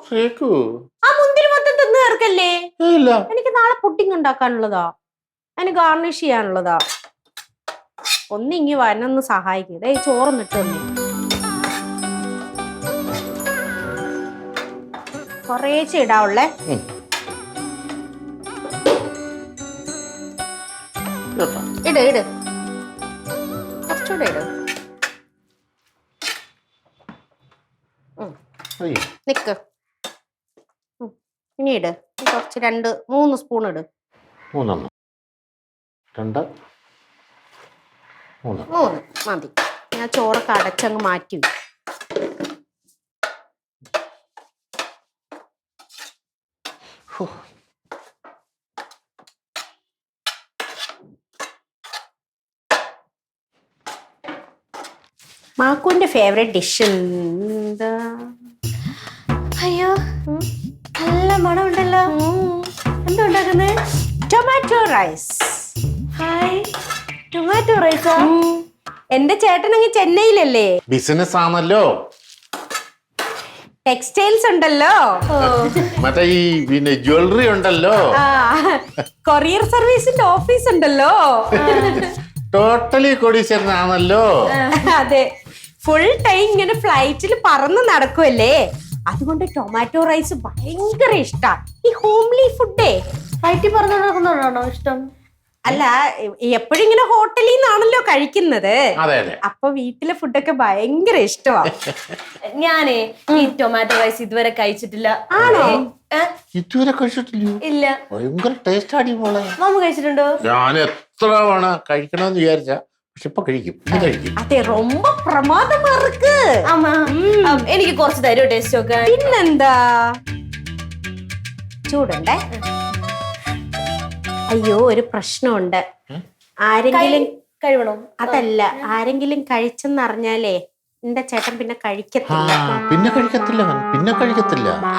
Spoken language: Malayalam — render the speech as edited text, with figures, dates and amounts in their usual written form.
ഷേക്കു ആ മുന്തിരി മൊത്തം തിന്നു തീർക്കല്ലേ. ഇല്ല. എനിക്ക് നാളെ പുഡിംഗ് ഉണ്ടാക്കാനുള്ളതാ, അതിന് ഗാർണിഷ് ചെയ്യാനുള്ളതാ. ഒന്നിങ്ങി വനൊന്ന് സഹായിക്കും. ഈ ചോറൊന്നിട്ട് തന്നെ കുറേശ്ശെ ഇടാവുള്ളേ. ഇട് ഇട്, കുറച്ചുകൂടെ ഇട്. നിക്ക്, ഇനി ഇട് കുറച്ച്, 2-3 സ്പൂൺ ഇട്. 3 2 3 മതി. ഞാൻ ചോറൊക്കെ അടച്ചങ്ങ് മാറ്റി. മാക്കുവിന്റെ ഫേവറേറ്റ് ഡിഷ് എന്താ? അയ്യോ, നല്ല മണമുണ്ടല്ലോ. എന്താ ഉണ്ടാക്കുന്നത്? Tomato rice. ഹായ്, ടൊമാറ്റോ റൈസാ? എന്റെ ചേട്ടനങ്ങ് ചെന്നൈയിലല്ലേ, ബിസിനസ് ആണല്ലോ. ടെക്സ്റ്റൈൽസ് ഉണ്ടല്ലോ, മറ്റേ ഈ പിന്നെ ജ്വല്ലറി ഉണ്ടല്ലോ, കൊറിയർ സർവീസിന്റെ ഓഫീസ് ഉണ്ടല്ലോ. ടോട്ടലി കോടീശ്വരനാണല്ലോ. അതെ, ഫുൾ ടൈം ഇങ്ങനെ ഫ്ലൈറ്റിൽ പറന്ന് നടക്കുമല്ലേ. അതുകൊണ്ട് ടൊമാറ്റോ റൈസ് ഭയങ്കര ഇഷ്ടാ. ഈ ഹോംലി ഫുഡേ. ഫ്ലൈറ്റിൽ പറഞ്ഞു നടക്കുന്നതാണോ ഇഷ്ടം? അല്ല, എപ്പോഴും ഇങ്ങനെ ഹോട്ടലിൽ നിന്നാണല്ലോ കഴിക്കുന്നത്. അതെ അതെ. അപ്പൊ വീട്ടിലെ ഫുഡൊക്കെ ഭയങ്കര ഇഷ്ടമാണ്. ഞാനേ ഈ ടൊമാറ്റോ റൈസ് ഇതുവരെ കഴിച്ചിട്ടില്ല. ആണോ? ഇതുവരെ കഴിച്ചിട്ടില്ല? ഇല്ല. ഭയങ്കര ടേസ്റ്റ് ആടി മോളെ. മാമ കഴിച്ചിട്ടുണ്ടോ? ഞാൻ എത്ര തവണ കഴിക്കണമെന്ന് വിചാരിച്ച, പക്ഷെ ഇപ്പൊ കഴിക്കും. അതെ, ரொம்ப പ്രമാദമാ இருக்கு. എനിക്ക് കുറച്ച് തരുമോ ടേസ്റ്റ് നോക്കാൻ? പിന്നെന്താ, ചൂടുണ്ടേ. അയ്യോ, ഒരു പ്രശ്നമുണ്ട്. ആരെങ്കിലും കഴിവണോ? അതല്ല, ആരെങ്കിലും കഴിച്ചെന്നറിഞ്ഞാലേ എന്റെ ചേട്ടൻ പിന്നെ കഴിക്കത്തില്ല. പിന്നെ കഴിക്കത്തില്ല.